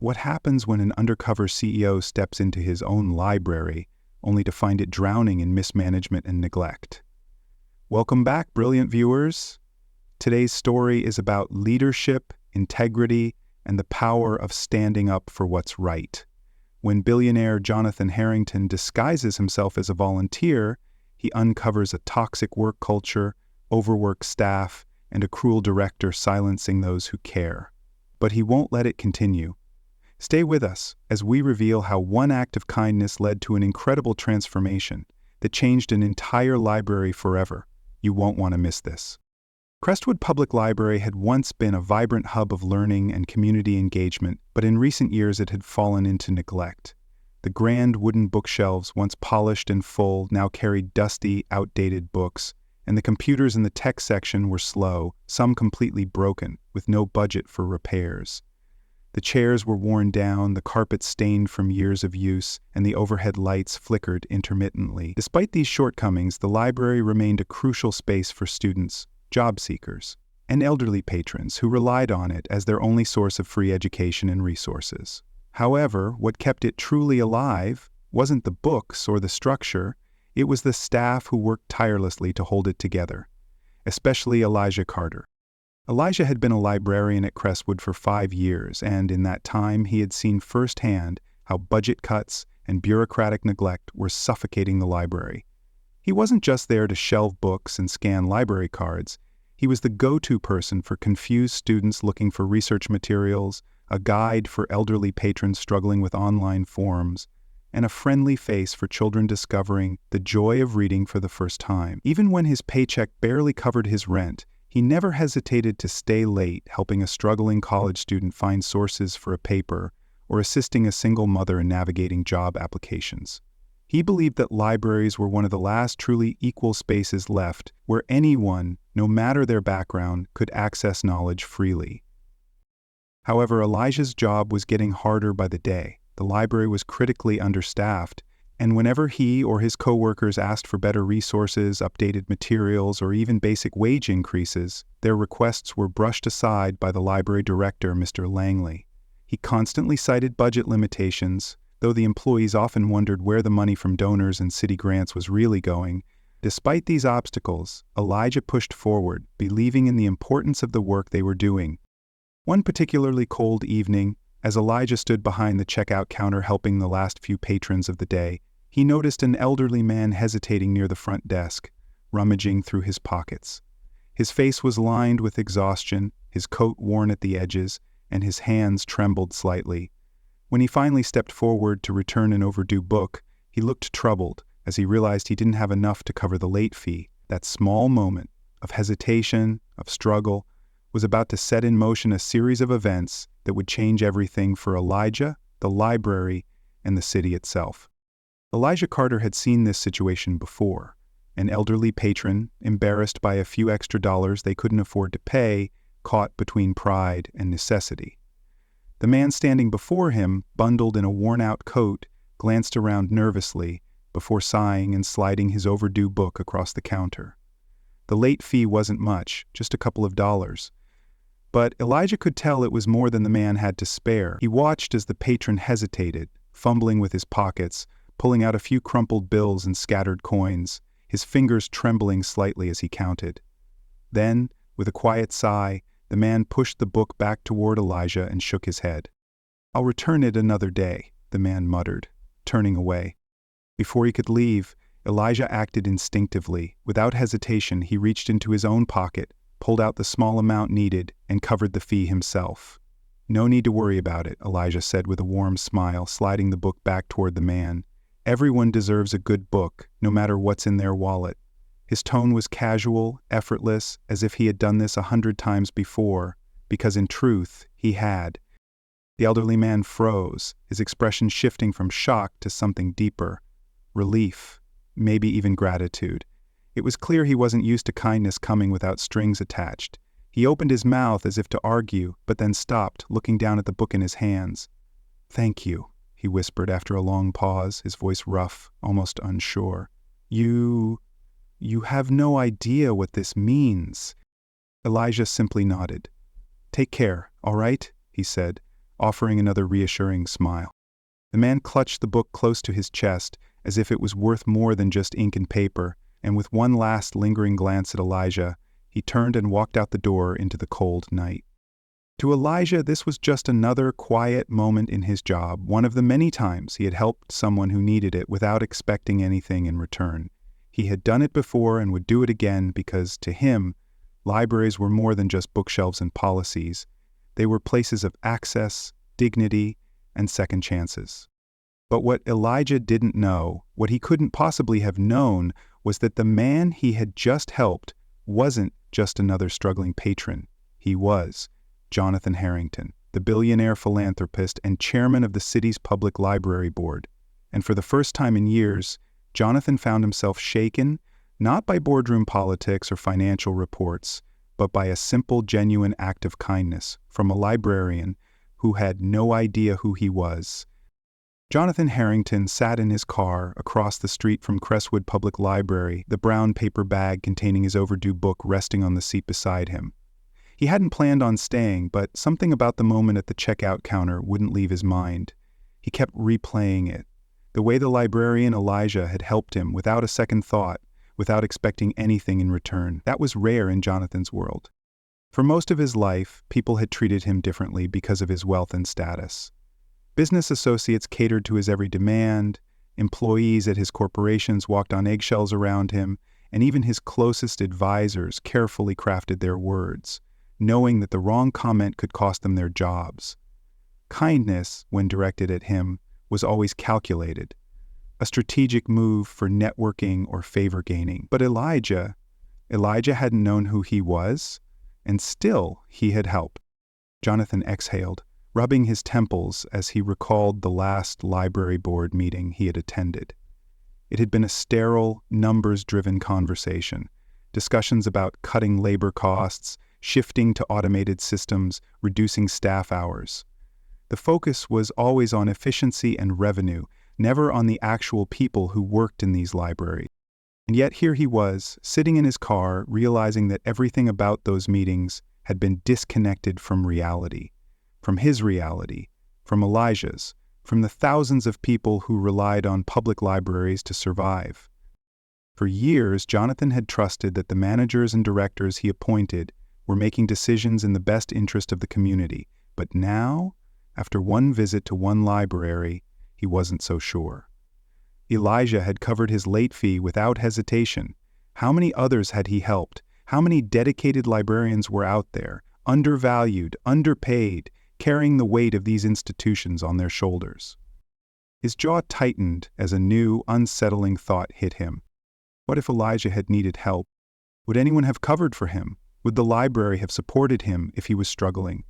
What happens when an undercover CEO steps into his own library, only to find it drowning in mismanagement and neglect? Welcome back, brilliant viewers. Today's story is about leadership, integrity, and the power of standing up for what's right. When billionaire Jonathan Harrington disguises himself as a volunteer, he uncovers a toxic work culture, overworked staff, and a cruel director silencing those who care. But he won't let it continue. Stay with us as we reveal how one act of kindness led to an incredible transformation that changed an entire library forever. You won't want to miss this. Crestwood Public Library had once been a vibrant hub of learning and community engagement, but in recent years it had fallen into neglect. The grand wooden bookshelves, once polished and full, now carried dusty, outdated books, and the computers in the tech section were slow, some completely broken, with no budget for repairs. The chairs were worn down, the carpet stained from years of use, and the overhead lights flickered intermittently. Despite these shortcomings, the library remained a crucial space for students, job seekers, and elderly patrons who relied on it as their only source of free education and resources. However, what kept it truly alive wasn't the books or the structure, it was the staff who worked tirelessly to hold it together, especially Elijah Carter. Elijah had been a librarian at Crestwood for 5 years, and in that time he had seen firsthand how budget cuts and bureaucratic neglect were suffocating the library. He wasn't just there to shelve books and scan library cards. He was the go-to person for confused students looking for research materials, a guide for elderly patrons struggling with online forms, and a friendly face for children discovering the joy of reading for the first time. Even when his paycheck barely covered his rent, he never hesitated to stay late helping a struggling college student find sources for a paper or assisting a single mother in navigating job applications. He believed that libraries were one of the last truly equal spaces left where anyone, no matter their background, could access knowledge freely. However, Elijah's job was getting harder by the day. The library was critically understaffed, and whenever he or his coworkers asked for better resources, updated materials, or even basic wage increases, their requests were brushed aside by the library director, Mr. Langley. He constantly cited budget limitations, though the employees often wondered where the money from donors and city grants was really going. Despite these obstacles, Elijah pushed forward, believing in the importance of the work they were doing. One particularly cold evening, as Elijah stood behind the checkout counter helping the last few patrons of the day, he noticed an elderly man hesitating near the front desk, rummaging through his pockets. His face was lined with exhaustion, his coat worn at the edges, and his hands trembled slightly. When he finally stepped forward to return an overdue book, he looked troubled as he realized he didn't have enough to cover the late fee. That small moment of hesitation, of struggle, was about to set in motion a series of events that would change everything for Elijah, the library, and the city itself. Elijah Carter had seen this situation before. An elderly patron, embarrassed by a few extra dollars they couldn't afford to pay, caught between pride and necessity. The man standing before him, bundled in a worn-out coat, glanced around nervously before sighing and sliding his overdue book across the counter. The late fee wasn't much, just a couple of dollars. But Elijah could tell it was more than the man had to spare. He watched as the patron hesitated, fumbling with his pockets, pulling out a few crumpled bills and scattered coins, his fingers trembling slightly as he counted. Then, with a quiet sigh, the man pushed the book back toward Elijah and shook his head. "I'll return it another day," the man muttered, turning away. Before he could leave, Elijah acted instinctively. Without hesitation, he reached into his own pocket, pulled out the small amount needed, and covered the fee himself. "No need to worry about it," Elijah said with a warm smile, sliding the book back toward the man. "Everyone deserves a good book, no matter what's in their wallet." His tone was casual, effortless, as if he had done this 100 times before, because in truth, he had. The elderly man froze, his expression shifting from shock to something deeper. Relief, maybe even gratitude. It was clear he wasn't used to kindness coming without strings attached. He opened his mouth as if to argue, but then stopped, looking down at the book in his hands. "Thank you," he whispered after a long pause, his voice rough, almost unsure. You have no idea what this means." Elijah simply nodded. "Take care, all right?" he said, offering another reassuring smile. The man clutched the book close to his chest, as if it was worth more than just ink and paper, and with one last lingering glance at Elijah, he turned and walked out the door into the cold night. To Elijah, this was just another quiet moment in his job, one of the many times he had helped someone who needed it without expecting anything in return. He had done it before and would do it again because, to him, libraries were more than just bookshelves and policies. They were places of access, dignity, and second chances. But what Elijah didn't know, what he couldn't possibly have known, was that the man he had just helped wasn't just another struggling patron. He was Jonathan Harrington, the billionaire philanthropist and chairman of the city's public library board. And for the first time in years, Jonathan found himself shaken, not by boardroom politics or financial reports, but by a simple, genuine act of kindness from a librarian who had no idea who he was. Jonathan Harrington sat in his car across the street from Crestwood Public Library, the brown paper bag containing his overdue book resting on the seat beside him. He hadn't planned on staying, but something about the moment at the checkout counter wouldn't leave his mind. He kept replaying it. The way the librarian Elijah had helped him without a second thought, without expecting anything in return. That was rare in Jonathan's world. For most of his life, people had treated him differently because of his wealth and status. Business associates catered to his every demand, employees at his corporations walked on eggshells around him, and even his closest advisors carefully crafted their words, knowing that the wrong comment could cost them their jobs. Kindness, when directed at him, was always calculated, a strategic move for networking or favor gaining. But Elijah hadn't known who he was, and still he had helped. Jonathan exhaled, rubbing his temples as he recalled the last library board meeting he had attended. It had been a sterile, numbers-driven conversation, discussions about cutting labor costs, shifting to automated systems, reducing staff hours. The focus was always on efficiency and revenue, never on the actual people who worked in these libraries. And yet here he was, sitting in his car, realizing that everything about those meetings had been disconnected from reality, from his reality, from Elijah's, from the thousands of people who relied on public libraries to survive. For years, Jonathan had trusted that the managers and directors he appointed were making decisions in the best interest of the community. But now, after one visit to one library, he wasn't so sure. Elijah had covered his late fee without hesitation. How many others had he helped? How many dedicated librarians were out there, undervalued, underpaid, carrying the weight of these institutions on their shoulders? His jaw tightened as a new, unsettling thought hit him. What if Elijah had needed help? Would anyone have covered for him? Would the library have supported him if he was struggling?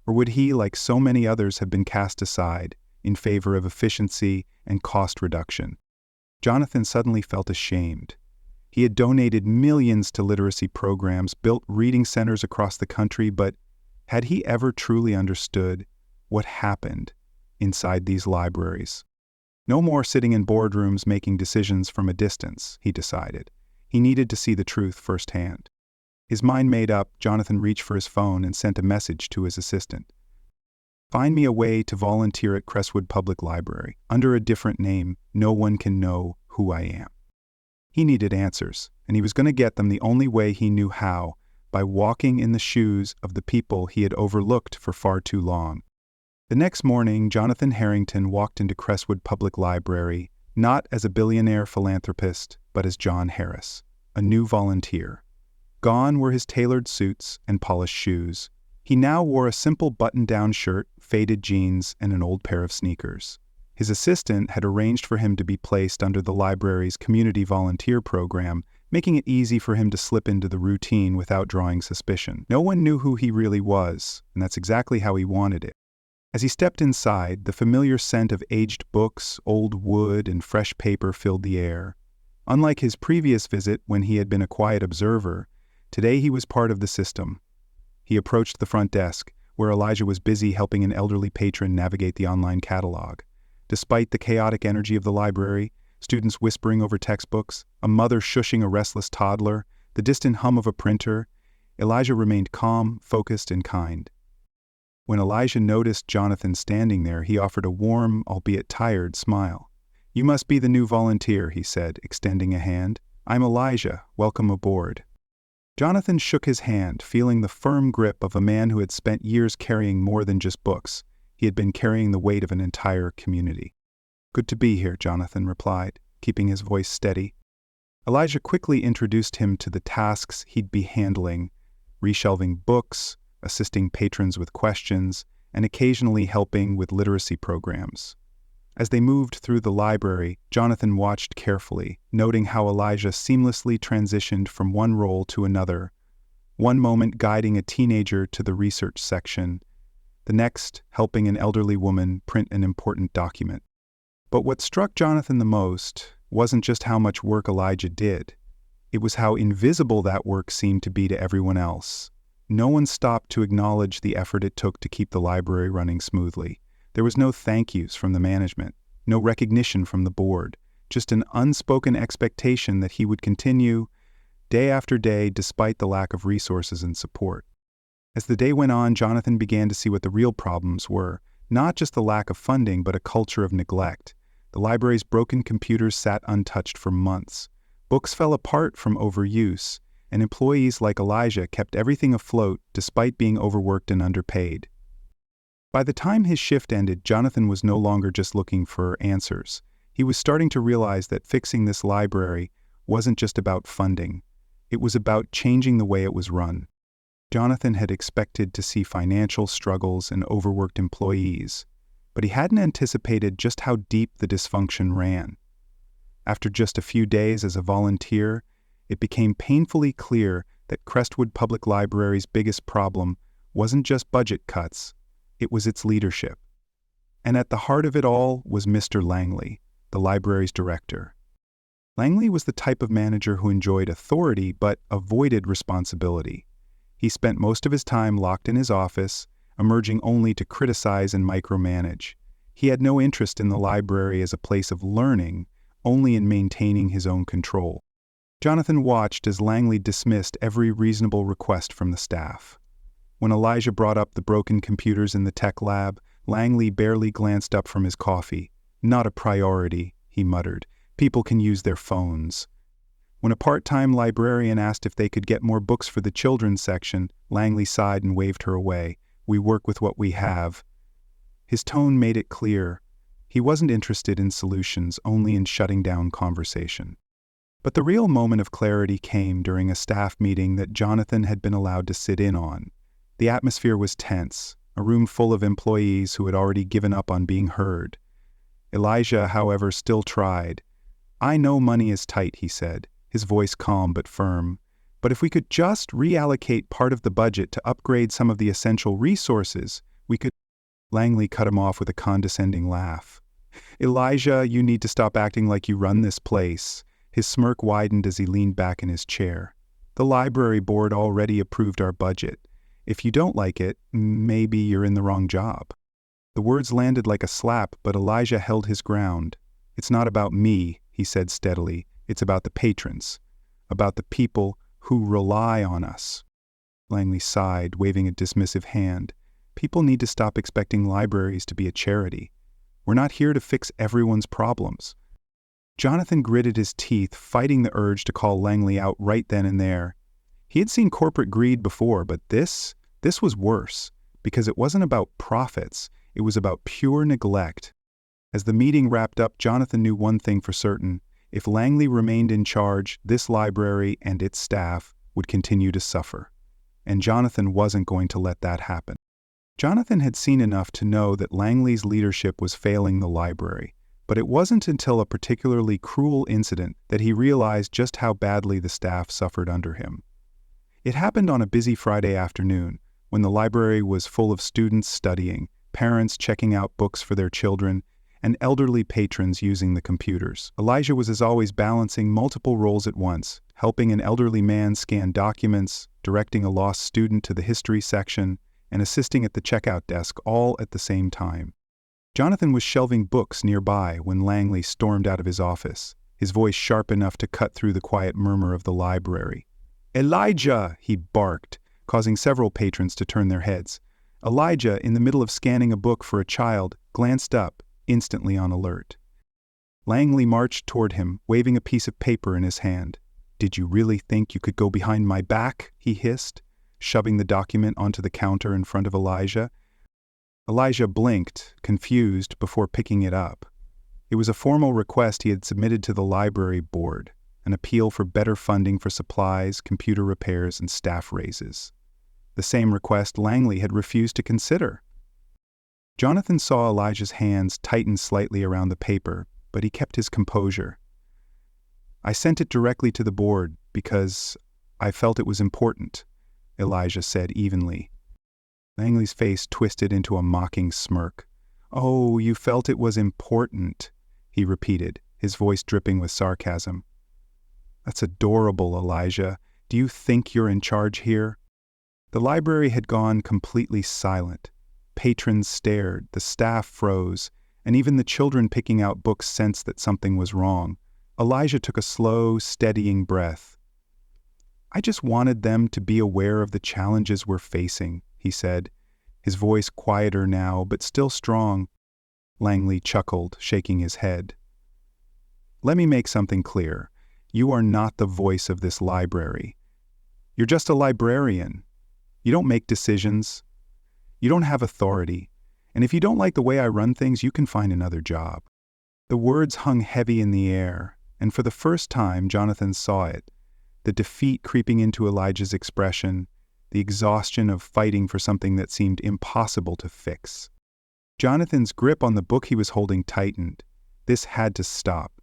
Or would he, like so many others, have been cast aside in favor of efficiency and cost reduction? Jonathan suddenly felt ashamed. He had donated millions to literacy programs, built reading centers across the country, but had he ever truly understood what happened inside these libraries? No more sitting in boardrooms making decisions from a distance, he decided. He needed to see the truth firsthand. His mind made up, Jonathan reached for his phone and sent a message to his assistant. Find me a way to volunteer at Crestwood Public Library. Under a different name, no one can know who I am. He needed answers, and he was going to get them the only way he knew how, by walking in the shoes of the people he had overlooked for far too long. The next morning, Jonathan Harrington walked into Crestwood Public Library, not as a billionaire philanthropist, but as John Harris, a new volunteer. Gone were his tailored suits and polished shoes. He now wore a simple button-down shirt, faded jeans, and an old pair of sneakers. His assistant had arranged for him to be placed under the library's community volunteer program, making it easy for him to slip into the routine without drawing suspicion. No one knew who he really was, and that's exactly how he wanted it. As he stepped inside, the familiar scent of aged books, old wood, and fresh paper filled the air. Unlike his previous visit when he had been a quiet observer, today he was part of the system. He approached the front desk, where Elijah was busy helping an elderly patron navigate the online catalog. Despite the chaotic energy of the library, students whispering over textbooks, a mother shushing a restless toddler, the distant hum of a printer, Elijah remained calm, focused, and kind. When Elijah noticed Jonathan standing there, he offered a warm, albeit tired, smile. "You must be the new volunteer," he said, extending a hand. "I'm Elijah. Welcome aboard." Jonathan shook his hand, feeling the firm grip of a man who had spent years carrying more than just books. He had been carrying the weight of an entire community. "Good to be here," Jonathan replied, keeping his voice steady. Elijah quickly introduced him to the tasks he'd be handling, reshelving books, assisting patrons with questions, and occasionally helping with literacy programs. As they moved through the library, Jonathan watched carefully, noting how Elijah seamlessly transitioned from one role to another, one moment guiding a teenager to the research section, the next helping an elderly woman print an important document. But what struck Jonathan the most wasn't just how much work Elijah did. It was how invisible that work seemed to be to everyone else. No one stopped to acknowledge the effort it took to keep the library running smoothly. There was no thank yous from the management, no recognition from the board, just an unspoken expectation that he would continue day after day despite the lack of resources and support. As the day went on, Jonathan began to see what the real problems were, not just the lack of funding, but a culture of neglect. The library's broken computers sat untouched for months. Books fell apart from overuse, and employees like Elijah kept everything afloat despite being overworked and underpaid. By the time his shift ended, Jonathan was no longer just looking for answers. He was starting to realize that fixing this library wasn't just about funding. It was about changing the way it was run. Jonathan had expected to see financial struggles and overworked employees, but he hadn't anticipated just how deep the dysfunction ran. After just a few days as a volunteer, it became painfully clear that Crestwood Public Library's biggest problem wasn't just budget cuts, it was its leadership. And at the heart of it all was Mr. Langley, the library's director. Langley was the type of manager who enjoyed authority but avoided responsibility. He spent most of his time locked in his office, emerging only to criticize and micromanage. He had no interest in the library as a place of learning, only in maintaining his own control. Jonathan watched as Langley dismissed every reasonable request from the staff. When Elijah brought up the broken computers in the tech lab, Langley barely glanced up from his coffee. "Not a priority," he muttered. "People can use their phones." When a part-time librarian asked if they could get more books for the children's section, Langley sighed and waved her away. "We work with what we have." His tone made it clear. He wasn't interested in solutions, only in shutting down conversation. But the real moment of clarity came during a staff meeting that Jonathan had been allowed to sit in on. The atmosphere was tense, a room full of employees who had already given up on being heard. Elijah, however, still tried. "I know money is tight," he said, his voice calm but firm. "But if we could just reallocate part of the budget to upgrade some of the essential resources, we could—" Langley cut him off with a condescending laugh. "Elijah, you need to stop acting like you run this place." His smirk widened as he leaned back in his chair. "The library board already approved our budget. If you don't like it, maybe you're in the wrong job." The words landed like a slap, but Elijah held his ground. "It's not about me," he said steadily. "It's about the patrons, about the people who rely on us." Langley sighed, waving a dismissive hand. "People need to stop expecting libraries to be a charity. We're not here to fix everyone's problems." Jonathan gritted his teeth, fighting the urge to call Langley out right then and there. He had seen corporate greed before, but this was worse, because it wasn't about profits, it was about pure neglect. As the meeting wrapped up, Jonathan knew one thing for certain. If Langley remained in charge, this library and its staff would continue to suffer. And Jonathan wasn't going to let that happen. Jonathan had seen enough to know that Langley's leadership was failing the library, but it wasn't until a particularly cruel incident that he realized just how badly the staff suffered under him. It happened on a busy Friday afternoon, when the library was full of students studying, parents checking out books for their children, and elderly patrons using the computers. Elijah was, as always, balancing multiple roles at once, helping an elderly man scan documents, directing a lost student to the history section, and assisting at the checkout desk, all at the same time. Jonathan was shelving books nearby when Langley stormed out of his office, his voice sharp enough to cut through the quiet murmur of the library. "Elijah!" he barked, causing several patrons to turn their heads. Elijah, in the middle of scanning a book for a child, glanced up, instantly on alert. Langley marched toward him, waving a piece of paper in his hand. "Did you really think you could go behind my back?" he hissed, shoving the document onto the counter in front of Elijah. Elijah blinked, confused, before picking it up. It was a formal request he had submitted to the library board, an appeal for better funding for supplies, computer repairs, and staff raises. The same request Langley had refused to consider. Jonathan saw Elijah's hands tighten slightly around the paper, but he kept his composure. "I sent it directly to the board because I felt it was important," Elijah said evenly. Langley's face twisted into a mocking smirk. "Oh, you felt it was important," he repeated, his voice dripping with sarcasm. "That's adorable, Elijah. Do you think you're in charge here?" The library had gone completely silent. Patrons stared, the staff froze, and even the children picking out books sensed that something was wrong. Elijah took a slow, steadying breath. "I just wanted them to be aware of the challenges we're facing," he said, his voice quieter now, but still strong. Langley chuckled, shaking his head. "Let me make something clear. You are not the voice of this library. You're just a librarian. You don't make decisions. You don't have authority. And if you don't like the way I run things, you can find another job." The words hung heavy in the air, and for the first time Jonathan saw it, the defeat creeping into Elijah's expression, the exhaustion of fighting for something that seemed impossible to fix. Jonathan's grip on the book he was holding tightened. This had to stop.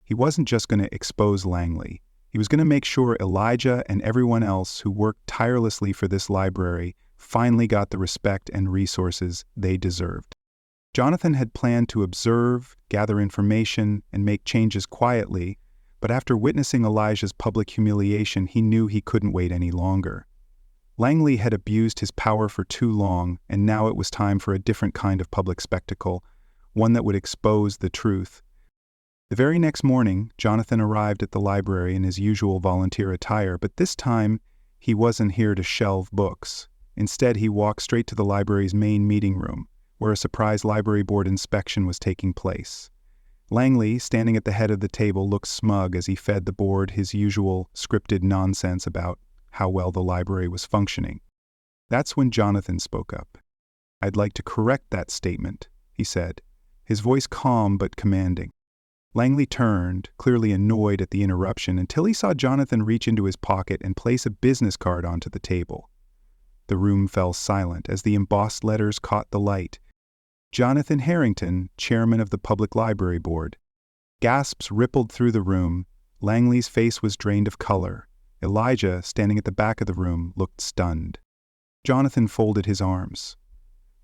He wasn't just going to expose Langley. He was going to make sure Elijah and everyone else who worked tirelessly for this library finally got the respect and resources they deserved. Jonathan had planned to observe, gather information, and make changes quietly, but after witnessing Elijah's public humiliation, he knew he couldn't wait any longer. Langley had abused his power for too long, and now it was time for a different kind of public spectacle, one that would expose the truth. The very next morning, Jonathan arrived at the library in his usual volunteer attire, but this time he wasn't here to shelve books. Instead, he walked straight to the library's main meeting room, where a surprise library board inspection was taking place. Langley, standing at the head of the table, looked smug as he fed the board his usual scripted nonsense about how well the library was functioning. That's when Jonathan spoke up. "I'd like to correct that statement," he said, his voice calm but commanding. Langley turned, clearly annoyed at the interruption, until he saw Jonathan reach into his pocket and place a business card onto the table. The room fell silent as the embossed letters caught the light. "Jonathan Harrington, chairman of the Public Library Board." Gasps rippled through the room. Langley's face was drained of color. Elijah, standing at the back of the room, looked stunned. Jonathan folded his arms.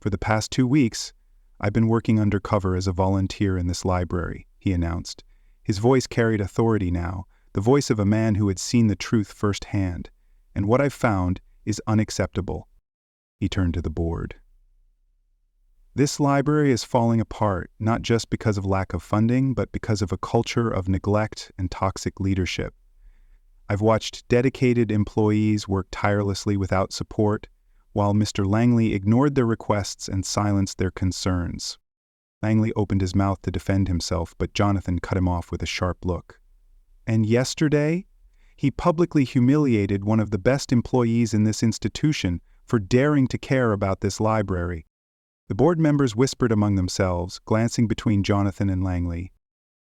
"For the past 2 weeks, I've been working undercover as a volunteer in this library," he announced. His voice carried authority now, the voice of a man who had seen the truth firsthand. "And what I've found is unacceptable." He turned to the board. "This library is falling apart, not just because of lack of funding, but because of a culture of neglect and toxic leadership. I've watched dedicated employees work tirelessly without support, while Mr. Langley ignored their requests and silenced their concerns." Langley opened his mouth to defend himself, but Jonathan cut him off with a sharp look. "And yesterday, he publicly humiliated one of the best employees in this institution for daring to care about this library." The board members whispered among themselves, glancing between Jonathan and Langley.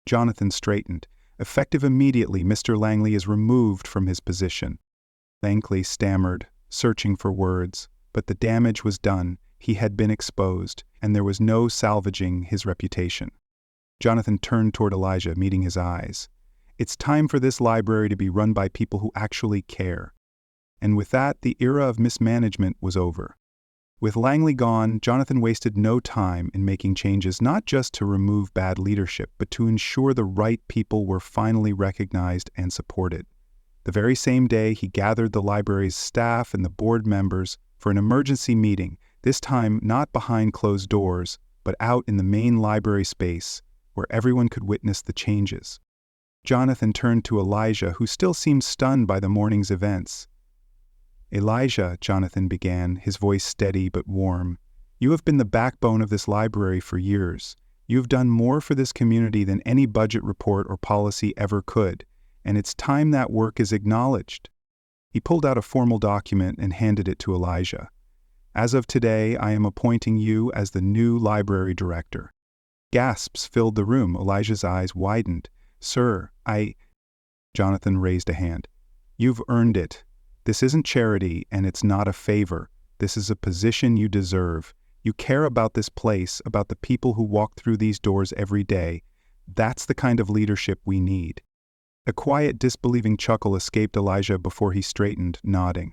Jonathan straightened. Effective immediately, Mr. Langley is removed from his position. Langley stammered, searching for words, but the damage was done. He had been exposed, and there was no salvaging his reputation. Jonathan turned toward Elijah, meeting his eyes. "It's time for this library to be run by people who actually care." And with that, the era of mismanagement was over. With Langley gone, Jonathan wasted no time in making changes not just to remove bad leadership, but to ensure the right people were finally recognized and supported. The very same day, he gathered the library's staff and the board members for an emergency meeting, this time not behind closed doors, but out in the main library space, where everyone could witness the changes. Jonathan turned to Elijah, who still seemed stunned by the morning's events. Elijah, Jonathan began, his voice steady but warm, you have been the backbone of this library for years. You have done more for this community than any budget report or policy ever could, and it's time that work is acknowledged. He pulled out a formal document and handed it to Elijah. As of today, I am appointing you as the new library director. Gasps filled the room. Elijah's eyes widened. Sir, Jonathan raised a hand. You've earned it. This isn't charity, and it's not a favor. This is a position you deserve. You care about this place, about the people who walk through these doors every day. That's the kind of leadership we need. A quiet, disbelieving chuckle escaped Elijah before he straightened, nodding.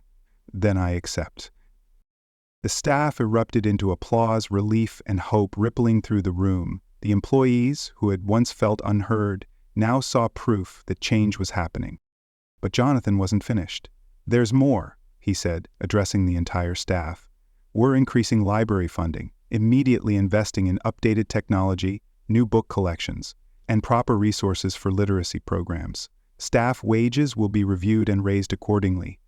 Then I accept. The staff erupted into applause, relief, and hope rippling through the room. The employees, who had once felt unheard, now saw proof that change was happening. But Jonathan wasn't finished. There's more, he said, addressing the entire staff. We're increasing library funding, immediately investing in updated technology, new book collections, and proper resources for literacy programs. Staff wages will be reviewed and raised accordingly.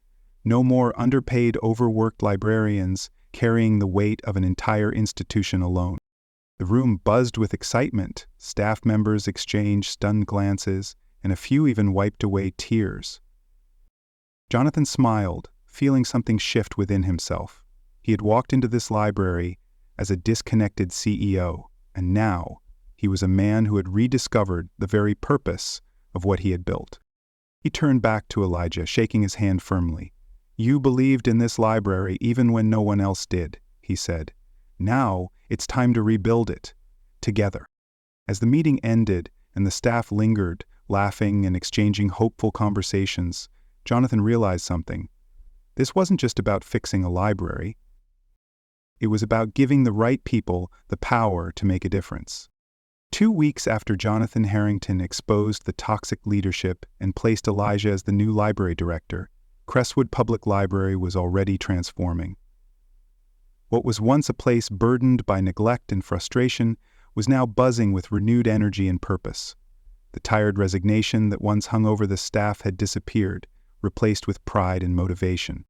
No more underpaid, overworked librarians carrying the weight of an entire institution alone. The room buzzed with excitement. Staff members exchanged stunned glances, and a few even wiped away tears. Jonathan smiled, feeling something shift within himself. He had walked into this library as a disconnected CEO, and now he was a man who had rediscovered the very purpose of what he had built. He turned back to Elijah, shaking his hand firmly. You believed in this library even when no one else did, he said. Now it's time to rebuild it, together. As the meeting ended and the staff lingered, laughing and exchanging hopeful conversations, Jonathan realized something. This wasn't just about fixing a library. It was about giving the right people the power to make a difference. 2 weeks after Jonathan Harrington exposed the toxic leadership and placed Elijah as the new library director, Crestwood Public Library was already transforming. What was once a place burdened by neglect and frustration was now buzzing with renewed energy and purpose. The tired resignation that once hung over the staff had disappeared, replaced with pride and motivation.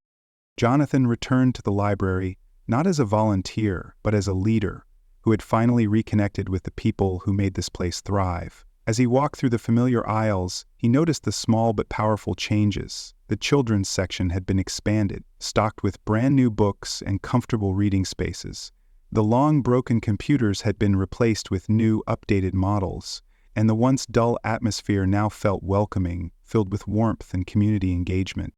Jonathan returned to the library not as a volunteer, but as a leader who had finally reconnected with the people who made this place thrive. As he walked through the familiar aisles, he noticed the small but powerful changes. The children's section had been expanded, stocked with brand new books and comfortable reading spaces. The long broken computers had been replaced with new, updated models, and the once dull atmosphere now felt welcoming, filled with warmth and community engagement.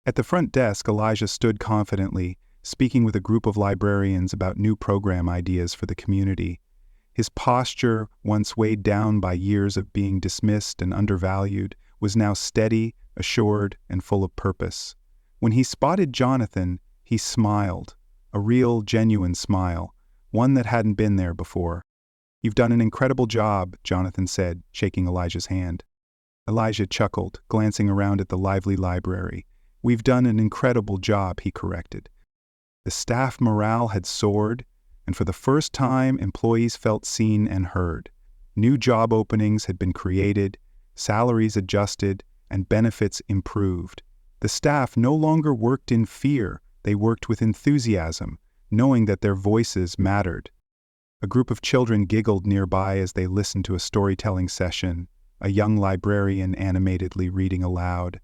At the front desk, Elijah stood confidently, speaking with a group of librarians about new program ideas for the community. His posture, once weighed down by years of being dismissed and undervalued, was now steady, assured, and full of purpose. When he spotted Jonathan, he smiled, a real, genuine smile, one that hadn't been there before. You've done an incredible job, Jonathan said, shaking Elijah's hand. Elijah chuckled, glancing around at the lively library. We've done an incredible job, he corrected. The staff morale had soared, and for the first time, employees felt seen and heard. New job openings had been created, salaries adjusted, and benefits improved. The staff no longer worked in fear, they worked with enthusiasm, knowing that their voices mattered. A group of children giggled nearby as they listened to a storytelling session, a young librarian animatedly reading aloud.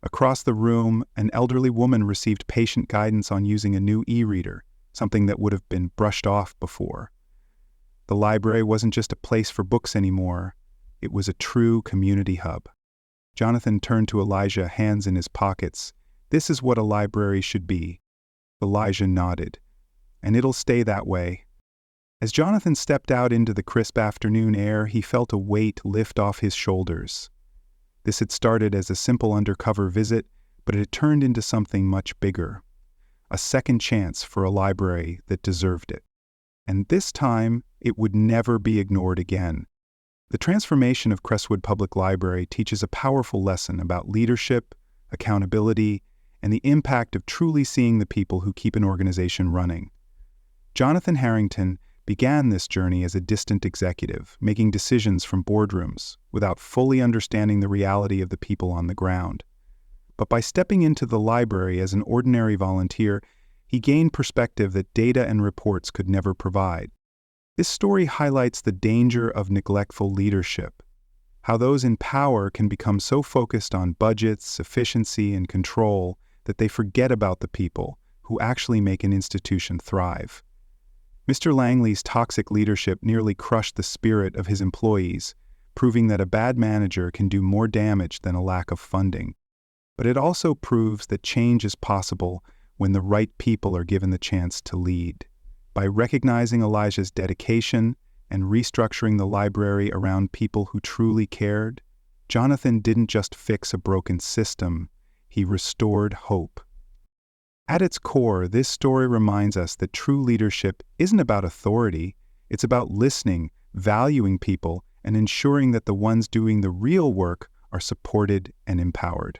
Across the room, an elderly woman received patient guidance on using a new e-reader, something that would have been brushed off before. The library wasn't just a place for books anymore, it was a true community hub. Jonathan turned to Elijah, hands in his pockets. This is what a library should be. Elijah nodded. And it'll stay that way. As Jonathan stepped out into the crisp afternoon air, he felt a weight lift off his shoulders. This had started as a simple undercover visit, but it had turned into something much bigger. A second chance for a library that deserved it. And this time, it would never be ignored again. The transformation of Crestwood Public Library teaches a powerful lesson about leadership, accountability, and the impact of truly seeing the people who keep an organization running. Jonathan Harrington began this journey as a distant executive, making decisions from boardrooms without fully understanding the reality of the people on the ground. but by stepping into the library as an ordinary volunteer, he gained perspective that data and reports could never provide. This story highlights the danger of neglectful leadership, how those in power can become so focused on budgets, efficiency, and control that they forget about the people who actually make an institution thrive. Mr. Langley's toxic leadership nearly crushed the spirit of his employees, proving that a bad manager can do more damage than a lack of funding. But it also proves that change is possible when the right people are given the chance to lead. By recognizing Elijah's dedication and restructuring the library around people who truly cared, Jonathan didn't just fix a broken system, he restored hope. At its core, this story reminds us that true leadership isn't about authority, it's about listening, valuing people, and ensuring that the ones doing the real work are supported and empowered.